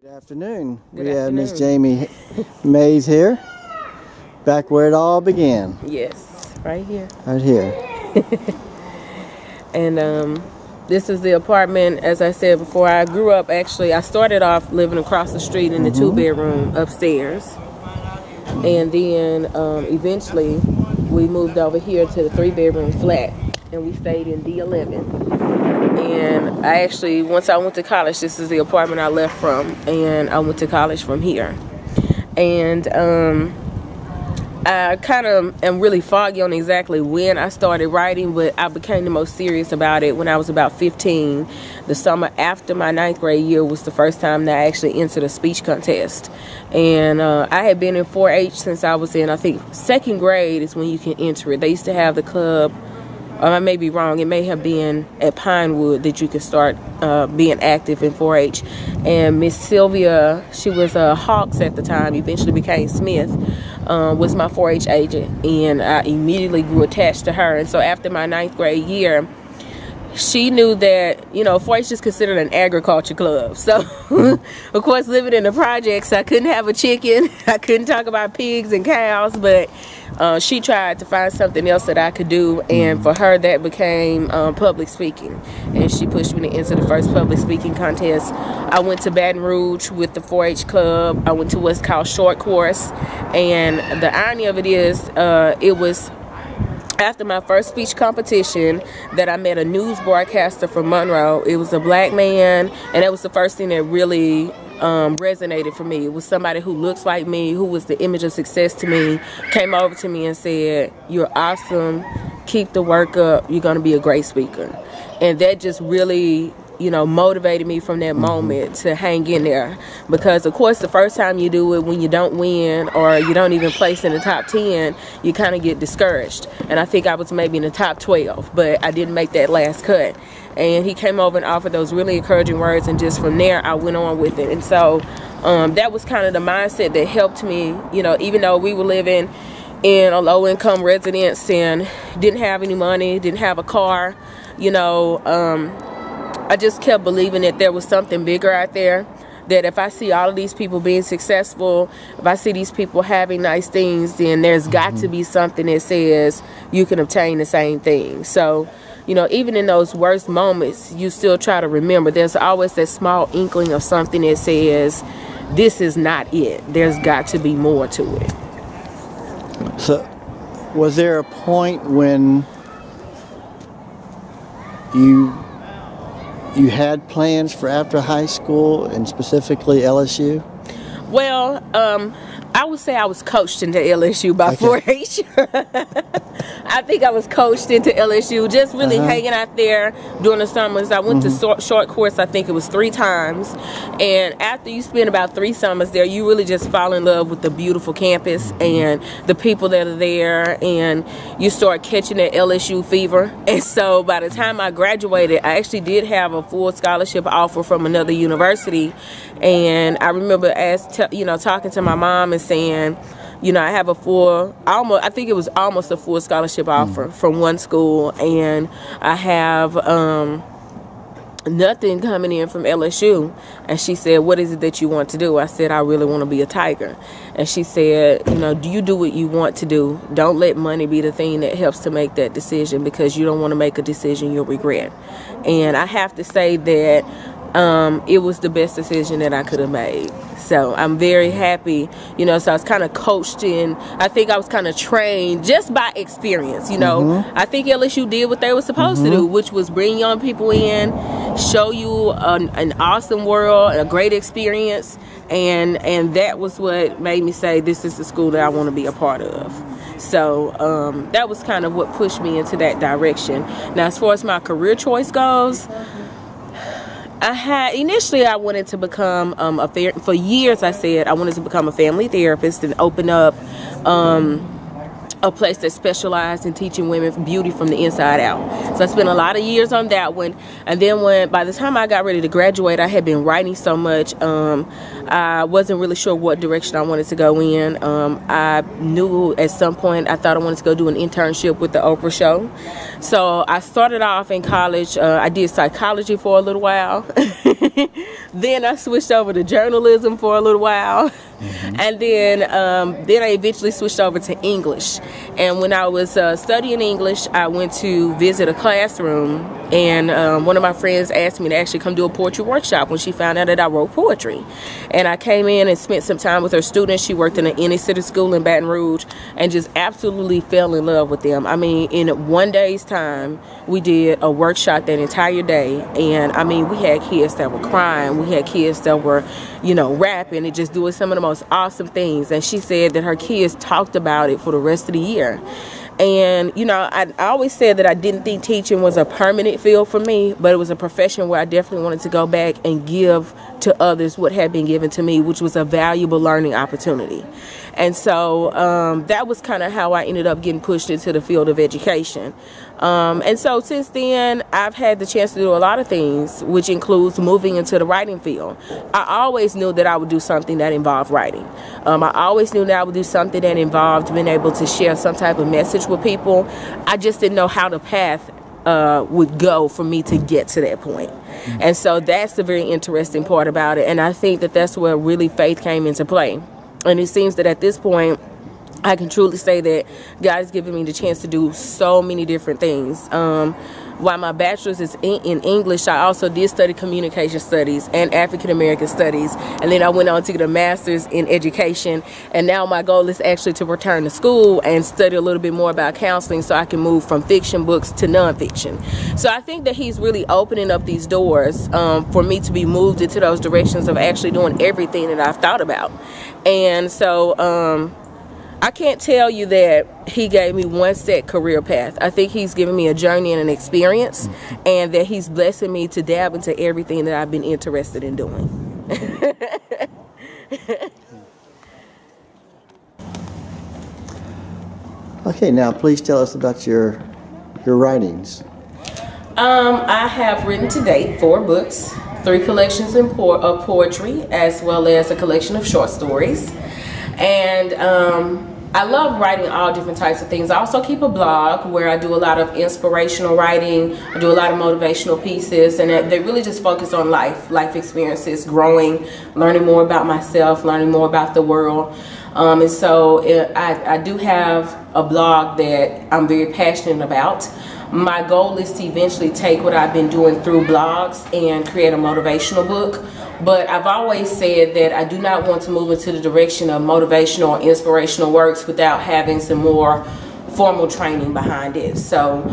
Good afternoon. Good we have Miss afternoon. Jamie Mays here, back where it all began, Yes, right here. right here. And this is the apartment. As I said before, I grew up, actually, I started off living across the street in the two-bedroom upstairs. And then eventually we moved over here to the three-bedroom flat, and we stayed in D11. And I actually, once I went to college, this is the apartment I left from, and I went to college from here. And I kind of am really foggy on exactly when I started writing, but I became the most serious about it when I was about 15. The summer after my 9th grade year was the first time that I actually entered a speech contest. And I had been in 4-H since I was in, I think, 2nd grade is when you can enter it. They used to have the club, or I may be wrong, it may have been at Pinewood that you could start being active in 4-H. And Miss Sylvia, she was Hawks at the time, eventually became Smith, was my 4-H agent. And I immediately grew attached to her. And so after my 9th grade year, she knew that, 4-H is considered an agriculture club. So, of course, living in the projects, I couldn't have a chicken. I couldn't talk about pigs and cows, but she tried to find something else that I could do. And for her, that became public speaking. And she pushed me to enter the first public speaking contest. I went to Baton Rouge with the 4-H club. I went to what's called Short Course. And the irony of it is, it was after my first speech competition that I met a news broadcaster from Monroe. It was a black man, and that was the first thing that really resonated for me. It was somebody who looks like me, who was the image of success to me, came over to me and said, "You're awesome, keep the work up, you're going to be a great speaker." And that just really motivated me from that moment to hang in there. Because, of course, the first time you do it, when you don't win or you don't even place in the top 10, you kind of get discouraged. And I think I was maybe in the top 12, but I didn't make that last cut. And he came over and offered those really encouraging words, and just from there, I went on with it. And so that was kind of the mindset that helped me, even though we were living in a low-income residence and didn't have any money, didn't have a car, I just kept believing that there was something bigger out there, that if I see all of these people being successful, if I see these people having nice things, then there's got to be something that says you can obtain the same thing. So, even in those worst moments, you still try to remember there's always that small inkling of something that says, this is not it. There's got to be more to it. So, was there a point when you had plans for after high school, and specifically LSU? Well, I would say I was coached into LSU by 4-H. I think I was coached into LSU, just really hanging out there during the summers. I went to Short Course, I think it was 3 times. And after you spend about 3 summers there, you really just fall in love with the beautiful campus and the people that are there. And you start catching that LSU fever. And so by the time I graduated, I actually did have a full scholarship offer from another university. And I remember talking to my mom and saying, I have I think it was almost a full scholarship offer from one school, and I have nothing coming in from LSU. And she said, "What is it that you want to do?" I said, "I really want to be a Tiger." And she said, "Do you do what you want to do? Don't let money be the thing that helps to make that decision, because you don't want to make a decision you'll regret." And I have to say that it was the best decision that I could have made. So I'm very happy, so I was kind of coached in, I think I was kind of trained just by experience, I think LSU did what they were supposed to do, which was bring young people in, show you an awesome world, a great experience, and that was what made me say, this is the school that I want to be a part of. So that was kind of what pushed me into that direction. Now, as far as my career choice goes, initially I wanted to become for years I said I wanted to become a family therapist and open up a place that specialized in teaching women beauty from the inside out. So I spent a lot of years on that one. And then by the time I got ready to graduate, I had been writing so much, I wasn't really sure what direction I wanted to go in. I knew at some point I thought I wanted to go do an internship with the Oprah show. So I started off in college. I did psychology for a little while. Then I switched over to journalism for a little while. And then I eventually switched over to English. And when I was studying English, I went to visit a classroom, and one of my friends asked me to actually come do a poetry workshop when she found out that I wrote poetry. And I came in and spent some time with her students. She worked in an inner city school in Baton Rouge, and just absolutely fell in love with them. I mean, in one day's time, we did a workshop that entire day. And I mean, we had kids that were crying. We had kids that were, you know, rapping and just doing some of the most awesome things. And she said that her kids talked about it for the rest of the year. And, you know, I always said that I didn't think teaching was a permanent field for me, but it was a profession where I definitely wanted to go back and give to others what had been given to me, which was a valuable learning opportunity. And so that was kind of how I ended up getting pushed into the field of education. And so since then, I've had the chance to do a lot of things, which includes moving into the writing field. I always knew that I would do something that involved writing. I always knew that I would do something that involved being able to share some type of message with people. I just didn't know how the path would go for me to get to that point. And so that's the very interesting part about it. And I think that that's where really faith came into play. And it seems that at this point, I can truly say that God has given me the chance to do so many different things. While my bachelor's is in English, I also did study communication studies and African American studies. And then I went on to get a master's in education. And now my goal is actually to return to school and study a little bit more about counseling so I can move from fiction books to nonfiction. So I think that he's really opening up these doors for me to be moved into those directions of actually doing everything that I've thought about. And so I can't tell you that he gave me one set career path. I think he's given me a journey and an experience, and that he's blessing me to dab into everything that I've been interested in doing. Okay, now please tell us about your writings. I have written to date 4 books, 3 collections of poetry, as well as a collection of short stories. And I love writing all different types of things. I also keep a blog where I do a lot of inspirational writing. I do a lot of motivational pieces, and they really just focus on life experiences, growing, learning more about myself, learning more about the world. And so I do have a blog that I'm very passionate about. My goal is to eventually take what I've been doing through blogs and create a motivational book. But I've always said that I do not want to move into the direction of motivational or inspirational works without having some more formal training behind it. So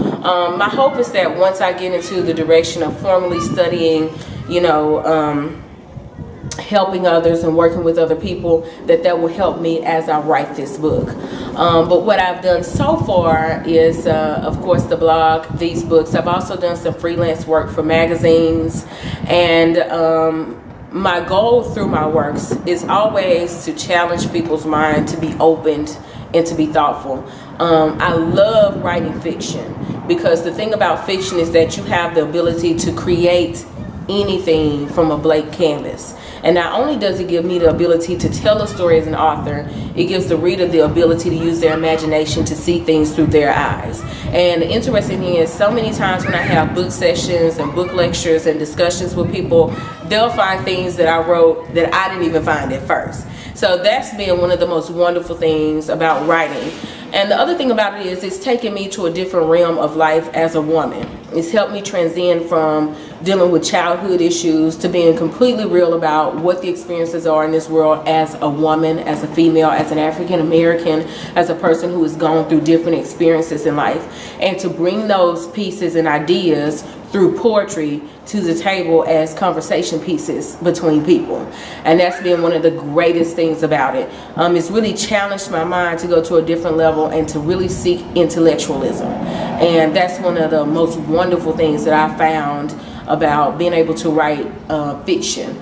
my hope is that once I get into the direction of formally studying, you know, helping others and working with other people, that will help me as I write this book. But what I've done so far is, of course, the blog, these books. I've also done some freelance work for magazines, and my goal through my works is always to challenge people's mind to be opened and to be thoughtful. I love writing fiction because the thing about fiction is that you have the ability to create anything from a blank canvas. And not only does it give me the ability to tell a story as an author, it gives the reader the ability to use their imagination to see things through their eyes. And the interesting thing is, so many times when I have book sessions and book lectures and discussions with people, they'll find things that I wrote that I didn't even find at first. So that's been one of the most wonderful things about writing. And the other thing about it is it's taken me to a different realm of life as a woman. It's helped me transcend from dealing with childhood issues to being completely real about what the experiences are in this world as a woman, as a female, as an African American, as a person who has gone through different experiences in life, and to bring those pieces and ideas through poetry to the table as conversation pieces between people. And that's been one of the greatest things about it. It's really challenged my mind to go to a different level and to really seek intellectualism. And that's one of the most wonderful things that I found about being able to write fiction.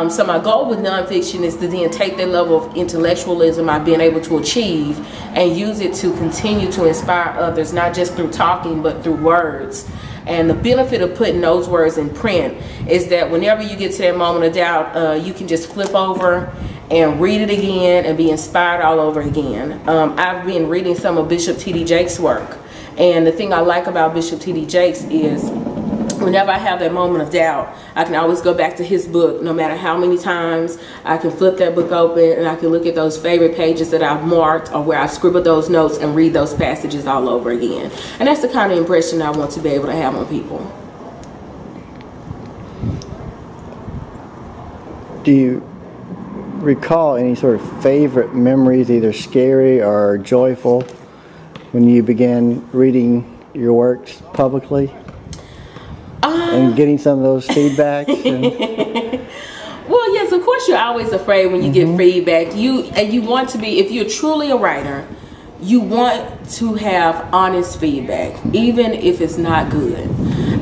So my goal with nonfiction is to then take that level of intellectualism I've been able to achieve and use it to continue to inspire others, not just through talking, but through words. And the benefit of putting those words in print is that whenever you get to that moment of doubt, you can just flip over and read it again and be inspired all over again. I've been reading some of Bishop T.D. Jakes' work. And the thing I like about Bishop T.D. Jakes is whenever I have that moment of doubt, I can always go back to his book, no matter how many times. I can flip that book open and I can look at those favorite pages that I've marked or where I've scribbled those notes and read those passages all over again. And that's the kind of impression I want to be able to have on people. Do you recall any sort of favorite memories, either scary or joyful, when you began reading your works publicly and getting some of those feedbacks? Well, yes, of course you're always afraid when you get feedback. You want to be, if you're truly a writer, you want to have honest feedback, even if it's not good.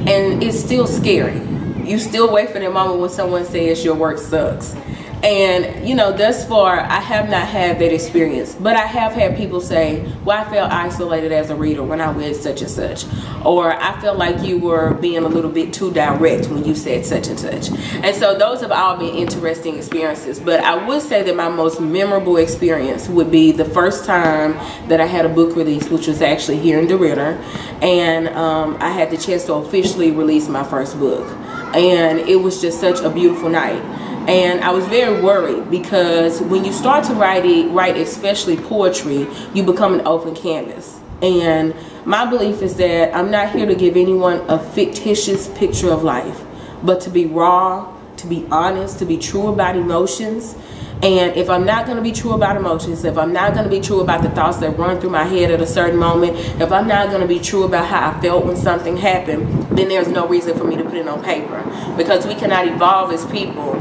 And it's still scary. You still wait for the moment when someone says your work sucks. And, you know, thus far, I have not had that experience. But I have had people say, well, I felt isolated as a reader when I read such and such. Or I felt like you were being a little bit too direct when you said such and such. And so those have all been interesting experiences. But I would say that my most memorable experience would be the first time that I had a book release, which was actually here in DeRidder. And I had the chance to officially release my first book. And it was just such a beautiful night. And I was very worried because when you start to write especially poetry, you become an open canvas. And my belief is that I'm not here to give anyone a fictitious picture of life, but to be raw, to be honest, to be true about emotions. And if I'm not going to be true about emotions, if I'm not going to be true about the thoughts that run through my head at a certain moment, if I'm not going to be true about how I felt when something happened, then there's no reason for me to put it on paper. Because we cannot evolve as people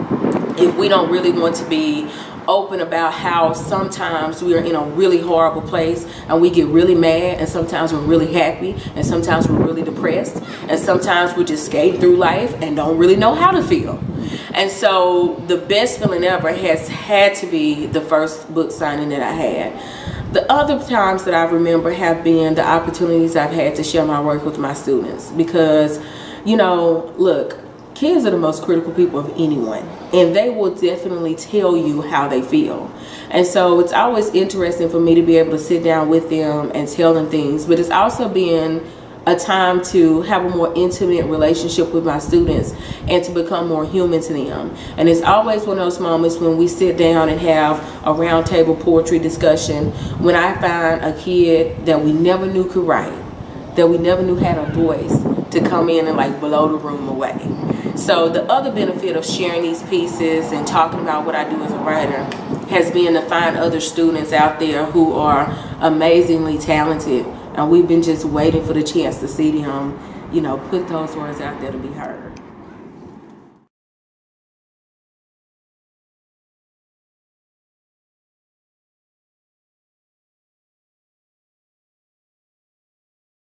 if we don't really want to be open about how sometimes we are in a really horrible place and we get really mad, and sometimes we're really happy, and sometimes we're really depressed, and sometimes we're just skating through life and don't really know how to feel. And so the best feeling ever has had to be the first book signing that I had. The other times that I remember have been the opportunities I've had to share my work with my students, because, you know, look, kids are the most critical people of anyone, and they will definitely tell you how they feel. And so it's always interesting for me to be able to sit down with them and tell them things, but it's also been a time to have a more intimate relationship with my students and to become more human to them. And it's always one of those moments when we sit down and have a roundtable poetry discussion when I find a kid that we never knew could write, that we never knew had a voice, to come in and like blow the room away. So the other benefit of sharing these pieces and talking about what I do as a writer has been to find other students out there who are amazingly talented, and we've been just waiting for the chance to see them, you know, put those words out there to be heard.